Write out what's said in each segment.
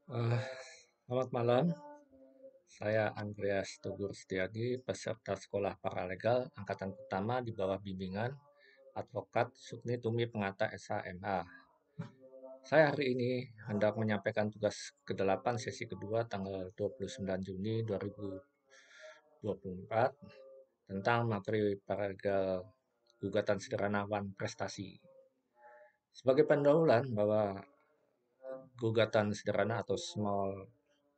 Eh, Selamat malam, saya Andreas Tegur Setiadi, peserta sekolah paralegal angkatan pertama di bawah bimbingan Advokat Sukni Tumi Pengata SH.MH. Saya hari ini hendak menyampaikan tugas ke-8 sesi kedua tanggal 29 Juni 2024 tentang materi paralegal gugatan sederhana wan prestasi. Sebagai pendahuluan bahwa gugatan sederhana atau small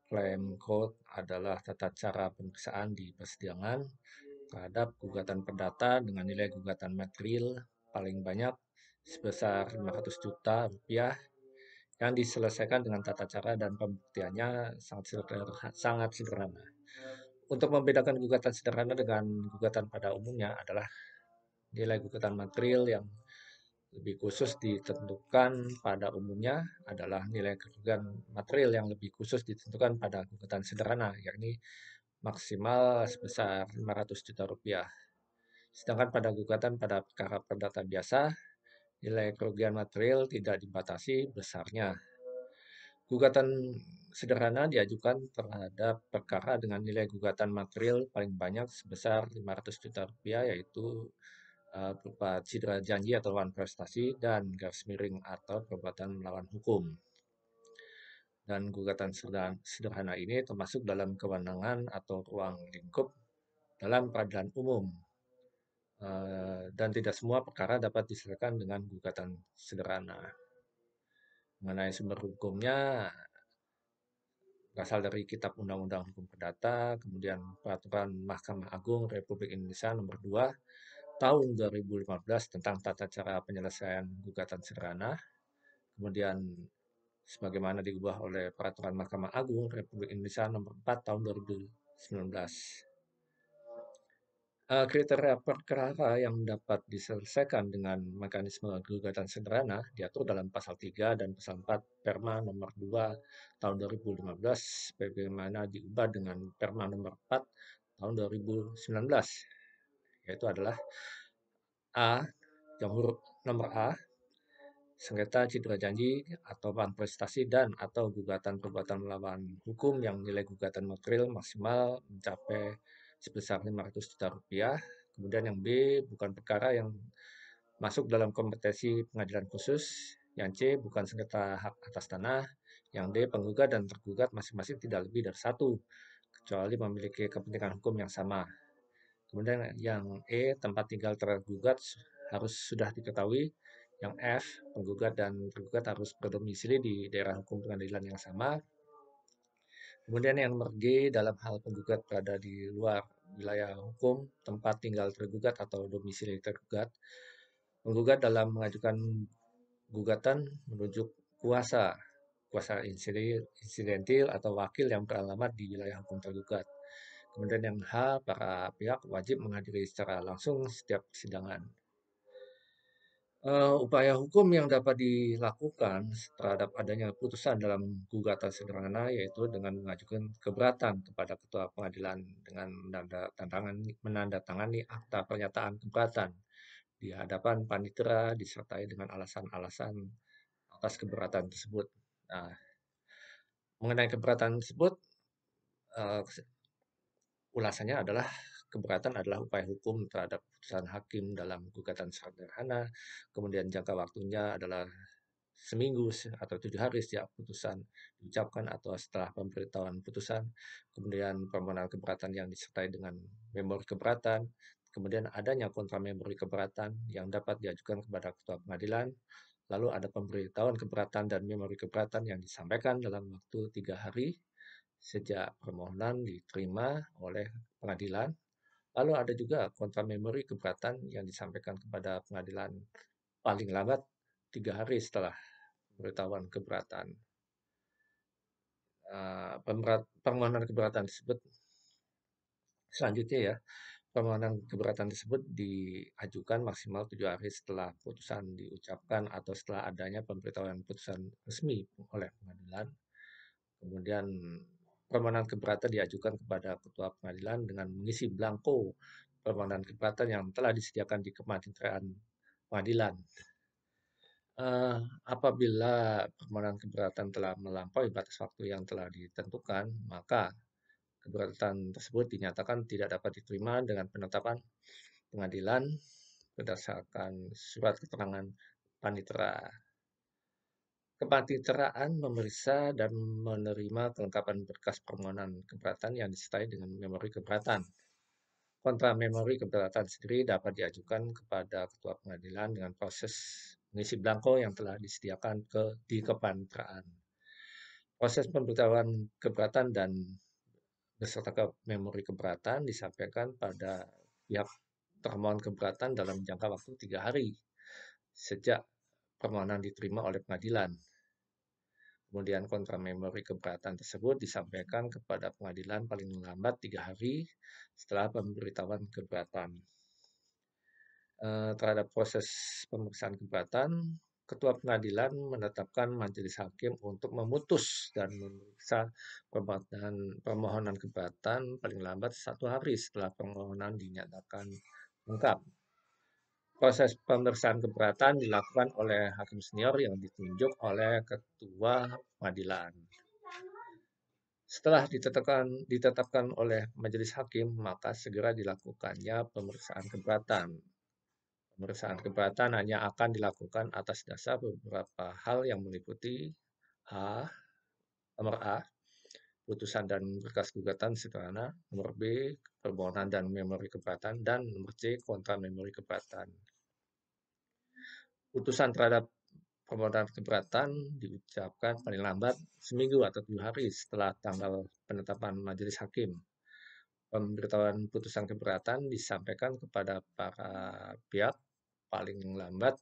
claim court adalah tata cara pemeriksaan di persidangan terhadap gugatan perdata dengan nilai gugatan material paling banyak sebesar 500 juta rupiah yang diselesaikan dengan tata cara dan pembuktiannya sangat sederhana. Untuk membedakan gugatan sederhana dengan gugatan pada umumnya adalah nilai gugatan material yang lebih khusus ditentukan pada umumnya adalah nilai kerugian material yang lebih khusus ditentukan pada gugatan sederhana, yakni maksimal sebesar 500 juta rupiah. Sedangkan pada gugatan pada perkara perdata biasa, nilai kerugian material tidak dibatasi besarnya. Gugatan sederhana diajukan terhadap perkara dengan nilai gugatan material paling banyak sebesar 500 juta rupiah, yaitu berupa cedera janji atau lawan prestasi dan garis miring atau perbuatan melawan hukum. Dan gugatan sederhana ini termasuk dalam kewenangan atau ruang lingkup dalam peradilan umum. Dan tidak semua perkara dapat diselesaikan dengan gugatan sederhana. Mengenai sumber hukumnya, berasal dari Kitab Undang-Undang Hukum Perdata, kemudian Peraturan Mahkamah Agung Republik Indonesia Nomor 2 Tahun 2015 tentang tata cara penyelesaian gugatan sederhana, kemudian sebagaimana diubah oleh Peraturan Mahkamah Agung Republik Indonesia Nomor 4 Tahun 2019. Kriteria perkara yang dapat diselesaikan dengan mekanisme gugatan sederhana diatur dalam Pasal 3 dan Pasal 4 Perma Nomor 2 Tahun 2015, bagaimana diubah dengan Perma Nomor 4 Tahun 2019, yaitu adalah A, yang huruf nomor A, sengketa cedera janji atau prestasi dan atau gugatan perbuatan melawan hukum yang nilai gugatan material maksimal mencapai sebesar 500 juta rupiah. Kemudian yang B, bukan perkara yang masuk dalam kompetensi pengadilan khusus. Yang C, bukan sengketa hak atas tanah. Yang D, penggugat dan tergugat masing-masing tidak lebih dari satu, kecuali memiliki kepentingan hukum yang sama. Kemudian yang E, tempat tinggal tergugat harus sudah diketahui. Yang F, penggugat dan tergugat harus berdomisili di daerah hukum pengadilan yang sama. Kemudian yang nomor G, dalam hal penggugat berada di luar wilayah hukum tempat tinggal tergugat atau domisili tergugat, penggugat dalam mengajukan gugatan menunjuk kuasa insidentil atau wakil yang beralamat di wilayah hukum tergugat. Kemudian yang H, para pihak wajib menghadiri secara langsung setiap persidangan. Upaya hukum yang dapat dilakukan terhadap adanya putusan dalam gugatan sederhana yaitu dengan mengajukan keberatan kepada ketua pengadilan dengan menandatangani akta pernyataan keberatan di hadapan panitera disertai dengan alasan-alasan atas keberatan tersebut. Nah, mengenai keberatan tersebut, eh, ulasannya adalah keberatan adalah upaya hukum terhadap putusan hakim dalam gugatan sederhana, kemudian jangka waktunya adalah seminggu atau 7 hari sejak putusan diucapkan atau setelah pemberitahuan putusan, kemudian permohonan keberatan yang disertai dengan memori keberatan, kemudian adanya kontra memori keberatan yang dapat diajukan kepada ketua pengadilan, lalu ada pemberitahuan keberatan dan memori keberatan yang disampaikan dalam waktu 3 hari sejak permohonan diterima oleh pengadilan. Lalu ada juga kontra memori keberatan yang disampaikan kepada pengadilan paling lambat 3 hari setelah pemberitahuan keberatan. Permohonan keberatan tersebut selanjutnya ya, permohonan keberatan tersebut diajukan maksimal 7 hari setelah putusan diucapkan atau setelah adanya pemberitahuan putusan resmi oleh pengadilan. Kemudian permohonan keberatan diajukan kepada ketua pengadilan dengan mengisi belangko permohonan keberatan yang telah disediakan di kematerian pengadilan. Eee, Apabila permohonan keberatan telah melampaui batas waktu yang telah ditentukan, maka keberatan tersebut dinyatakan tidak dapat diterima dengan penetapan pengadilan berdasarkan surat keterangan panitera. Kepaniteraan memeriksa dan menerima kelengkapan berkas permohonan keberatan yang disertai dengan memori keberatan. Kontra memori keberatan sendiri dapat diajukan kepada ketua pengadilan dengan proses mengisi belangko yang telah disediakan di kepaniteraan. Proses pemberitahuan keberatan dan beserta memori keberatan disampaikan pada pihak termohon keberatan dalam jangka waktu 3 hari sejak permohonan diterima oleh pengadilan. Kemudian kontra memori keberatan tersebut disampaikan kepada pengadilan paling lambat 3 hari setelah pemberitahuan keberatan. Terhadap proses pemeriksaan keberatan, ketua pengadilan menetapkan majelis hakim untuk memutus dan memeriksa permohonan keberatan paling lambat 1 hari setelah permohonan dinyatakan lengkap. Proses pemeriksaan keberatan dilakukan oleh hakim senior yang ditunjuk oleh ketua pengadilan. Setelah ditetapkan oleh majelis hakim, maka segera dilakukannya pemeriksaan keberatan. Pemeriksaan keberatan hanya akan dilakukan atas dasar beberapa hal yang meliputi A. Nomor A. Putusan dan berkas gugatan sederhana. Nomor B. Permohonan dan memori keberatan. Dan nomor C. Kontra memori keberatan. Putusan terhadap permohonan keberatan diucapkan paling lambat seminggu atau 7 hari setelah tanggal penetapan majelis hakim. Pemberitahuan putusan keberatan disampaikan kepada para pihak paling lambat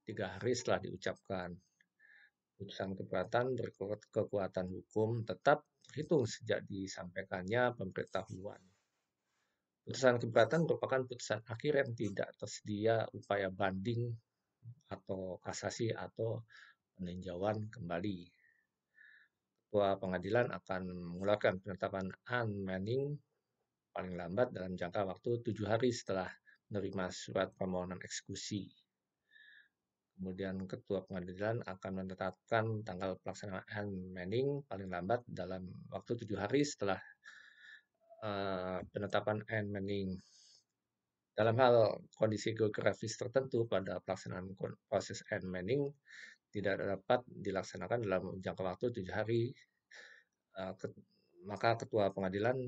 3 hari setelah diucapkan. Putusan keberatan berkekuatan hukum tetap terhitung sejak disampaikannya pemberitahuan. Putusan keberatan merupakan putusan akhir yang tidak tersedia upaya banding atau kasasi atau peninjauan kembali. Ketua pengadilan akan mengeluarkan penetapan unmanning paling lambat dalam jangka waktu 7 hari setelah menerima surat permohonan eksekusi. Kemudian ketua pengadilan akan menetapkan tanggal pelaksanaan unmanning paling lambat dalam waktu 7 hari setelah penetapan unmanning. Dalam hal kondisi geografis tertentu pada pelaksanaan proses unmanning tidak dapat dilaksanakan dalam jangka waktu 7 hari, maka ketua pengadilan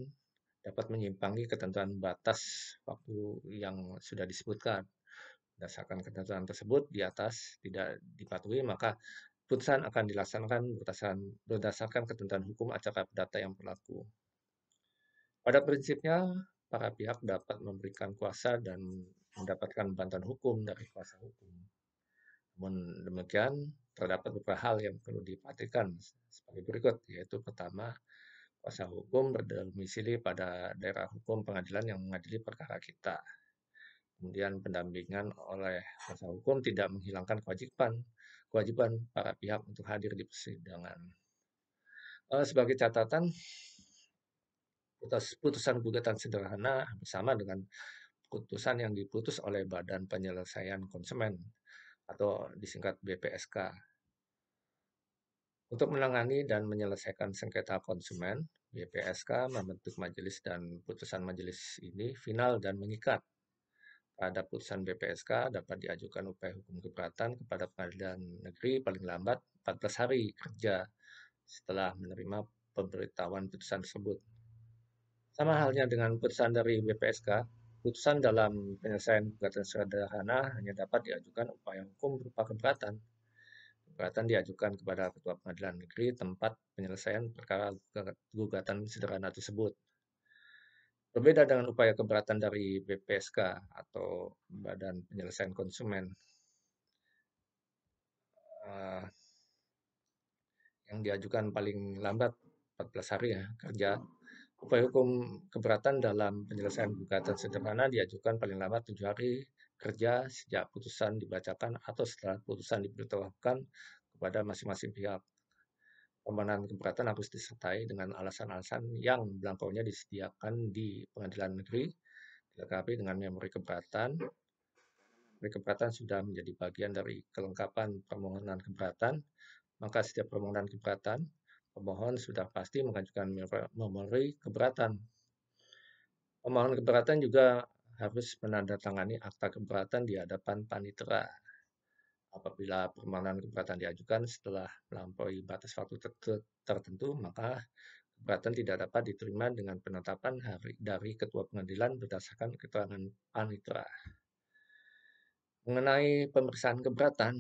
dapat menyimpangi ketentuan batas waktu yang sudah disebutkan. Berdasarkan ketentuan tersebut di atas tidak dipatuhi, maka putusan akan dilaksanakan berdasarkan ketentuan hukum acara perdata yang berlaku. Pada prinsipnya, para pihak dapat memberikan kuasa dan mendapatkan bantuan hukum dari kuasa hukum. Namun demikian, terdapat beberapa hal yang perlu diperhatikan sebagai berikut, yaitu pertama, kuasa hukum berdomisili pada daerah hukum pengadilan yang mengadili perkara kita. Kemudian pendampingan oleh kuasa hukum tidak menghilangkan kewajiban para pihak untuk hadir di persidangan. Sebagai catatan, putusan gugatan sederhana bersama dengan putusan yang diputus oleh Badan Penyelesaian Konsumen atau disingkat BPSK. Untuk menangani dan menyelesaikan sengketa konsumen, BPSK membentuk majelis dan putusan majelis ini final dan mengikat. Terhadap putusan BPSK dapat diajukan upaya hukum keberatan kepada pengadilan negeri paling lambat 14 hari kerja setelah menerima pemberitahuan putusan tersebut. Sama halnya dengan putusan dari BPSK, putusan dalam penyelesaian gugatan sederhana hanya dapat diajukan upaya hukum berupa keberatan. Keberatan diajukan kepada Ketua Pengadilan Negeri tempat penyelesaian perkara gugatan sederhana tersebut. Berbeda dengan upaya keberatan dari BPSK atau Badan Penyelesaian Konsumen yang diajukan paling lambat 14 hari ya kerja. Upaya hukum keberatan dalam penyelesaian gugatan sederhana diajukan paling lambat 7 hari kerja sejak putusan dibacakan atau setelah putusan diberitahukan kepada masing-masing pihak. Permohonan keberatan harus disertai dengan alasan-alasan yang belangkonya disediakan di pengadilan negeri, dilengkapi dengan memori keberatan, memberi keberatan sudah menjadi bagian dari kelengkapan permohonan keberatan, maka setiap permohonan keberatan, pemohon sudah pasti mengajukan memori keberatan. Pemohon keberatan juga harus menandatangani akta keberatan di hadapan panitera. Apabila permohonan keberatan diajukan setelah melampaui batas waktu tertentu, maka keberatan tidak dapat diterima dengan penetapan hari dari Ketua Pengadilan berdasarkan keterangan panitera. Mengenai pemeriksaan keberatan,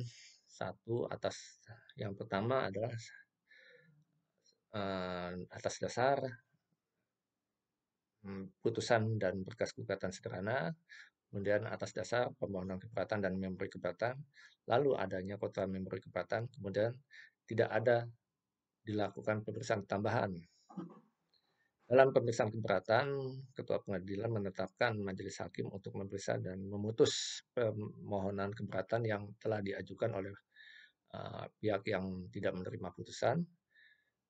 yang pertama adalah atas dasar putusan dan berkas gugatan sederhana, kemudian atas dasar permohonan keberatan dan memori keberatan, lalu adanya kota memori keberatan, kemudian tidak ada dilakukan pemeriksaan tambahan. Dalam pemeriksaan keberatan, Ketua Pengadilan menetapkan majelis hakim untuk memeriksa dan memutus permohonan keberatan yang telah diajukan oleh pihak yang tidak menerima putusan.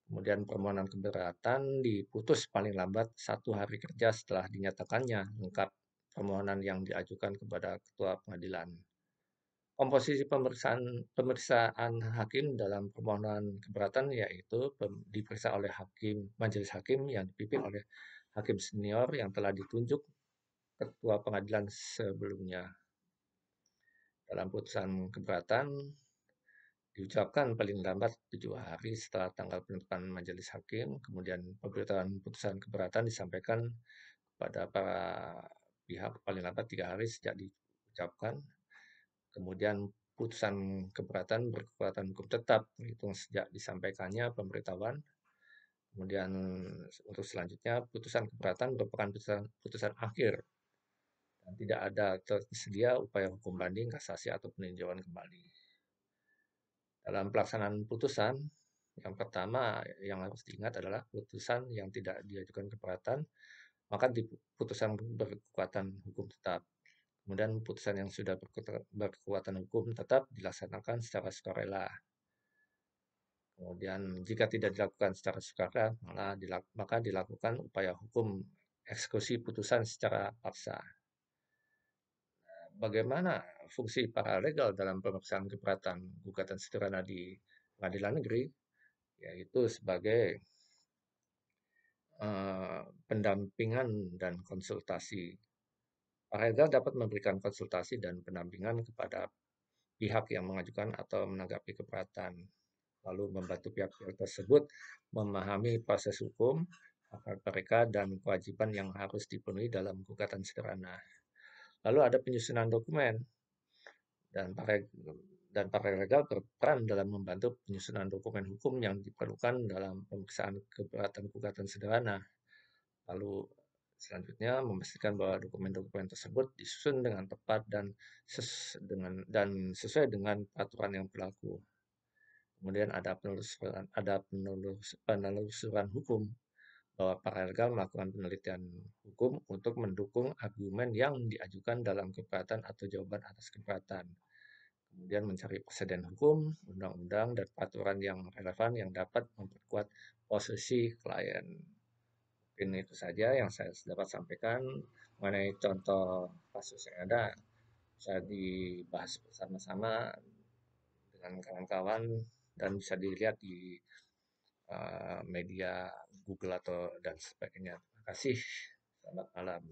Kemudian permohonan keberatan diputus paling lambat 1 hari kerja setelah dinyatakannya lengkap permohonan yang diajukan kepada Ketua Pengadilan. Komposisi pemeriksaan hakim dalam permohonan keberatan yaitu diperiksa oleh majelis hakim yang dipimpin oleh hakim senior yang telah ditunjuk Ketua Pengadilan sebelumnya. Dalam putusan keberatan diucapkan paling lambat 7 hari setelah tanggal penetapan majelis hakim, kemudian pemberitahuan putusan keberatan disampaikan kepada para pihak paling lambat 3 hari sejak diucapkan. Kemudian putusan keberatan berkekuatan hukum tetap terhitung sejak disampaikannya pemberitahuan. Kemudian untuk selanjutnya putusan keberatan merupakan putusan akhir dan tidak ada tersedia upaya hukum banding, kasasi atau peninjauan kembali. Dalam pelaksanaan putusan, yang pertama yang harus diingat adalah putusan yang tidak diajukan keberatan, maka putusan berkekuatan hukum tetap. Kemudian putusan yang sudah berkekuatan hukum tetap dilaksanakan secara sukarela. Kemudian jika tidak dilakukan secara sukarela, maka dilakukan upaya hukum eksekusi putusan secara paksa. Bagaimana fungsi paralegal dalam pemeriksaan keberatan gugatan sederhana di pengadilan negeri? Yaitu sebagai pendampingan dan konsultasi. Paralegal dapat memberikan konsultasi dan pendampingan kepada pihak yang mengajukan atau menanggapi keberatan, lalu membantu pihak-pihak tersebut memahami proses hukum, hak mereka, dan kewajiban yang harus dipenuhi dalam gugatan sederhana. Lalu ada penyusunan dokumen, dan paralegal berperan dalam membantu penyusunan dokumen hukum yang diperlukan dalam pemeriksaan keberatan gugatan sederhana. Lalu selanjutnya memastikan bahwa dokumen-dokumen tersebut disusun dengan tepat dan sesuai dengan peraturan yang berlaku. Kemudian ada penelusuran hukum, bahwa paralegal melakukan penelitian hukum untuk mendukung argumen yang diajukan dalam keberatan atau jawaban atas keberatan. Kemudian mencari preseden hukum, undang-undang, dan peraturan yang relevan yang dapat memperkuat posisi klien. Mungkin itu saja yang saya dapat sampaikan mengenai contoh kasus yang ada. Bisa dibahas bersama-sama dengan kawan-kawan dan bisa dilihat di media Google dan sebagainya. Terima kasih. Selamat malam.